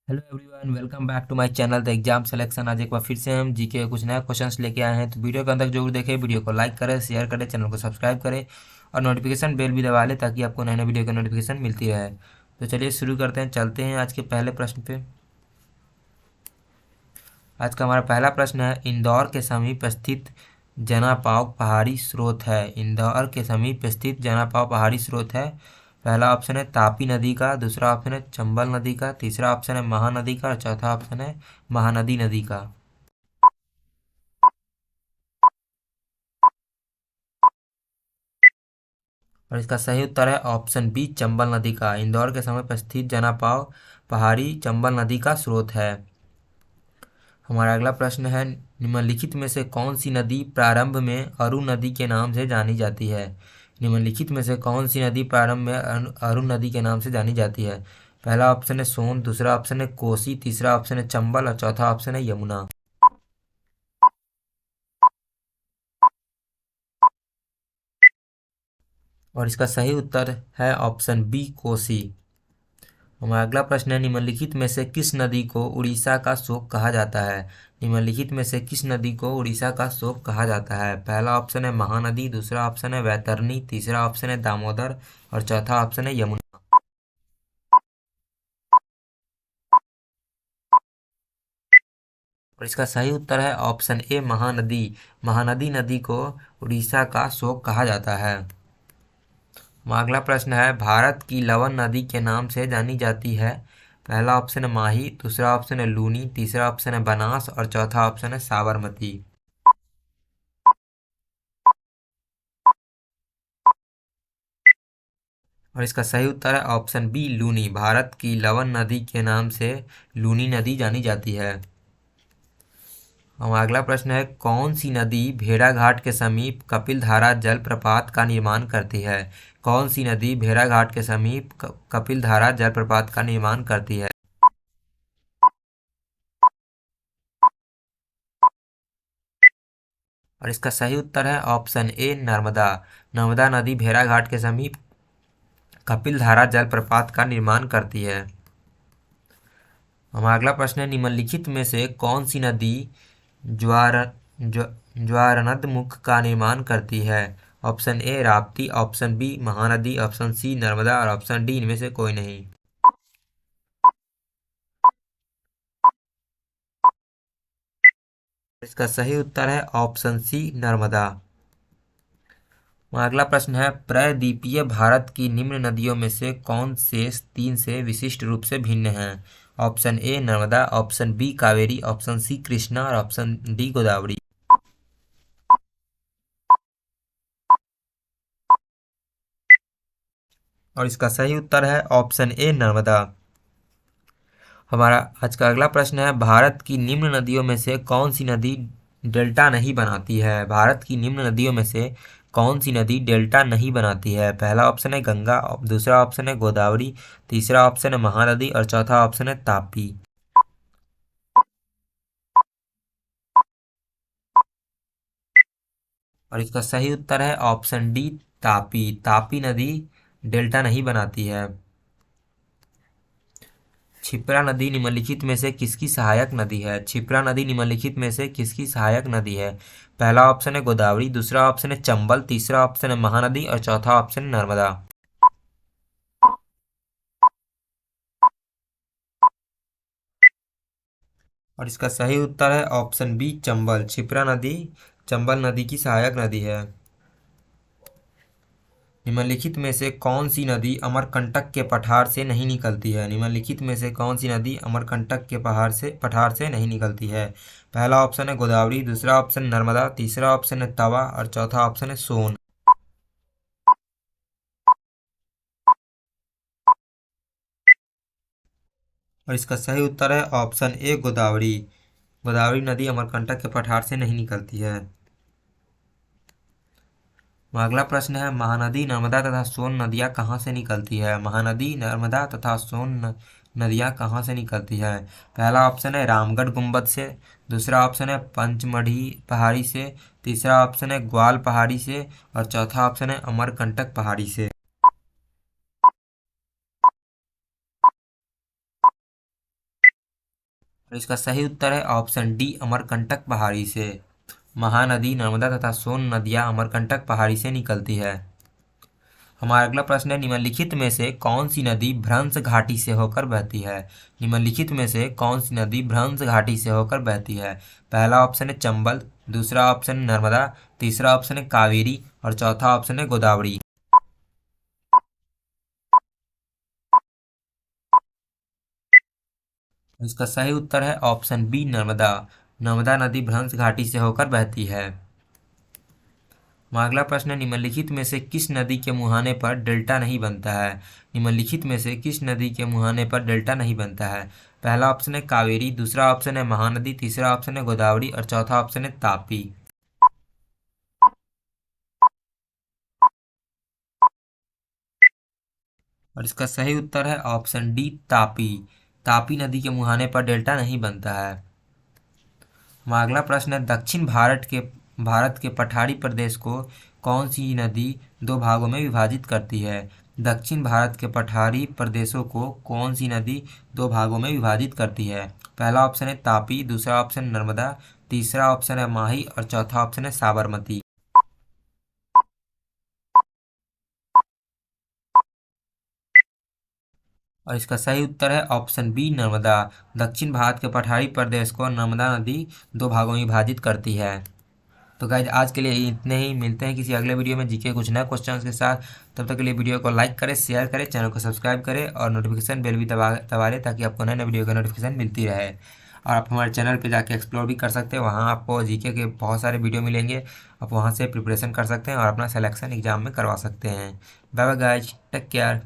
Hello everyone, welcome back to my channel the exam selection. आज एक बार फिर से हम जीके कुछ नया क्वेश्चंस लेके आए हैं। तो वीडियो के अंदर जरूर देखें, वीडियो को लाइक करें, शेयर करें, चैनल को सब्सक्राइब करें और नोटिफिकेशन बेल भी दबा लें ताकि आपको नए नए वीडियो की नोटिफिकेशन मिलती रहे। तो चलिए शुरू करते हैं, चलते हैं आज के पहले प्रश्न पे। आज का हमारा पहला प्रश्न है, इंदौर के समीप स्थित जनापाव पहाड़ी स्रोत है। इंदौर के समीप स्थित जनापाव पहाड़ी स्रोत है। पहला ऑप्शन है तापी नदी का, दूसरा ऑप्शन है चंबल नदी का, तीसरा ऑप्शन है महानदी का और चौथा ऑप्शन है महानदी नदी का। और इसका सही उत्तर है ऑप्शन बी चंबल नदी का। इंदौर के समीप स्थित जनापाव पहाड़ी चंबल नदी का स्रोत है। हमारा अगला प्रश्न है, निम्नलिखित में से कौन सी नदी प्रारंभ में अरु नदी के नाम से जानी जाती है। निम्नलिखित में से कौन सी नदी प्रारंभ में अरु नदी के नाम से जानी जाती है। पहला ऑप्शन है सोन, दूसरा ऑप्शन है कोसी, तीसरा ऑप्शन है चंबल और चौथा ऑप्शन है यमुना। और इसका सही उत्तर है ऑप्शन बी कोसी। हमारा अगला प्रश्न है, निम्नलिखित में से किस नदी को उड़ीसा का शोक कहा जाता है। निम्नलिखित में से किस नदी को उड़ीसा का शोक कहा जाता है। पहला ऑप्शन है महानदी, दूसरा ऑप्शन है वैतरणी, तीसरा ऑप्शन है दामोदर और चौथा ऑप्शन है यमुना। और इसका सही उत्तर है ऑप्शन ए महानदी। महानदी नदी को उड़ीसा का शोक कहा जाता है। हमारा अगला प्रश्न है, भारत की लवन नदी के नाम से जानी जाती है। पहला ऑप्शन है माही, दूसरा ऑप्शन है लूनी, तीसरा ऑप्शन है बनास और चौथा ऑप्शन है साबरमती। और इसका सही उत्तर है ऑप्शन बी लूनी। भारत की लवन नदी के नाम से लूनी नदी जानी जाती है। हमारा अगला प्रश्न है, कौन सी नदी भेड़ाघाट के समीप कपिलधारा जलप्रपात का निर्माण करती है। कौन सी नदी भेड़ाघाट के समीप कपिलधारा जलप्रपात का निर्माण करती है। और इसका सही उत्तर है ऑप्शन ए नर्मदा। नर्मदा नदी भेड़ाघाट के समीप कपिलधारा जलप्रपात का निर्माण करती है। हमारा अगला प्रश्न है, निम्नलिखित में से कौन सी नदी ज्वार ज्वारनदमुख का निर्माण करती है। Option A Rapti, option B Mahanadi, option C Narmada और ऑप्शन डी इनमें से कोई नहीं। इसका सही उत्तर है ऑप्शन सी नर्मदा। अगला प्रश्न है, प्रायद्वीपीय भारत की निम्न नदियों में से कौन से तीन से विशिष्ट रूप से भिन्न हैं। Option A Narmada, option B Kaveri, option C Krishna और ऑप्शन डी गोदावरी। और इसका सही उत्तर है ऑप्शन ए नर्मदा। हमारा आज का अगला प्रश्न है, भारत की निम्न नदियों में से कौन सी नदी डेल्टा नहीं बनाती है। भारत की निम्न नदियों में से कौन सी नदी डेल्टा नहीं बनाती है। पहला ऑप्शन है गंगा, दूसरा ऑप्शन है गोदावरी, तीसरा ऑप्शन है महानदी और चौथा ऑप्शन है तापी। और इसका सही उत्तर है ऑप्शन डी तापी। तापी नदी डेल्टा नहीं बनाती है। क्षिप्रा नदी निम्नलिखित में से किसकी सहायक नदी है। क्षिप्रा नदी निम्नलिखित में से किसकी सहायक नदी है। पहला ऑप्शन है गोदावरी, दूसरा ऑप्शन है चंबल, तीसरा ऑप्शन है महानदी और चौथा ऑप्शन है नर्मदा। और इसका सही उत्तर है ऑप्शन बी चंबल। क्षिप्रा नदी चंबल नदी की सहायक नदी है। निम्नलिखित में से कौन सी नदी अमरकंटक के पठार से नहीं निकलती है। निम्नलिखित में से कौन सी नदी अमरकंटक के पठार से नहीं निकलती है। पहला ऑप्शन है गोदावरी, दूसरा ऑप्शन नर्मदा, तीसरा ऑप्शन है तवा और चौथा ऑप्शन है सोन। और इसका सही उत्तर है ऑप्शन ए गोदावरी। गोदावरी नदी अमरकंटक के पठार से नहीं निकलती है। अगला प्रश्न है, महानदी नर्मदा तथा सोन नदियाँ कहाँ से निकलती है। महानदी नर्मदा तथा सोन नदियाँ कहाँ से निकलती है। पहला ऑप्शन है रामगढ़ गुंबद से, दूसरा ऑप्शन है पंचमढ़ी पहाड़ी से, तीसरा ऑप्शन है ग्वाल पहाड़ी से और चौथा ऑप्शन है अमरकंटक पहाड़ी से। और इसका सही उत्तर है ऑप्शन डी, अमरकंटक पहाड़ी से। महानदी नर्मदा तथा सोन नदियां अमरकंटक पहाड़ी से निकलती है। हमारा अगला प्रश्न है, निम्नलिखित में से कौन सी नदी भ्रंश घाटी से होकर बहती है। निम्नलिखित में से कौन सी नदी भ्रंश घाटी से होकर बहती है। पहला ऑप्शन है चंबल, दूसरा ऑप्शन है नर्मदा, तीसरा ऑप्शन है कावेरी और चौथा ऑप्शन है गोदावरी। इसका सही उत्तर है ऑप्शन बी, नर्मदा। नर्मदा नदी भ्रंश घाटी से होकर बहती है। अगला प्रश्न है, निम्नलिखित में से किस नदी के मुहाने पर डेल्टा नहीं बनता है। निम्नलिखित में से किस नदी के मुहाने पर डेल्टा नहीं बनता है। पहला ऑप्शन है कावेरी, दूसरा ऑप्शन है महानदी, तीसरा ऑप्शन है गोदावरी और चौथा ऑप्शन है तापी। और इसका सही उत्तर है ऑप्शन डी, तापी। तापी नदी के मुहाने पर डेल्टा नहीं बनता है। अगला प्रश्न है, दक्षिण भारत के पठारी प्रदेश को कौन सी नदी दो भागों में विभाजित करती है। दक्षिण भारत के पठारी प्रदेशों को कौन सी नदी दो भागों में विभाजित करती है। पहला ऑप्शन है तापी, दूसरा ऑप्शन नर्मदा, तीसरा ऑप्शन है माही और चौथा ऑप्शन है साबरमती। और इसका सही उत्तर है ऑप्शन बी, नर्मदा। दक्षिण भारत के पठारी प्रदेश को नर्मदा नदी दो भागों में विभाजित करती है। तो गाइज आज के लिए इतने ही, मिलते हैं किसी अगले वीडियो में जीके कुछ नए क्वेश्चंस के साथ। तब तक के लिए वीडियो को लाइक करें, शेयर करें, चैनल को सब्सक्राइब करें और नोटिफिकेशन बेल भी दबा लें ताकि आपको नए नए वीडियो का नोटिफिकेशन मिलती रहे। और आप हमारे चैनल पे जाके एक्सप्लोर भी कर सकते हैं, वहाँ आपको जीके के बहुत सारे वीडियो मिलेंगे। आप वहाँ से प्रिपरेशन कर सकते हैं और अपना सिलेक्शन एग्जाम में करवा सकते हैं। Bye bye guys, take care.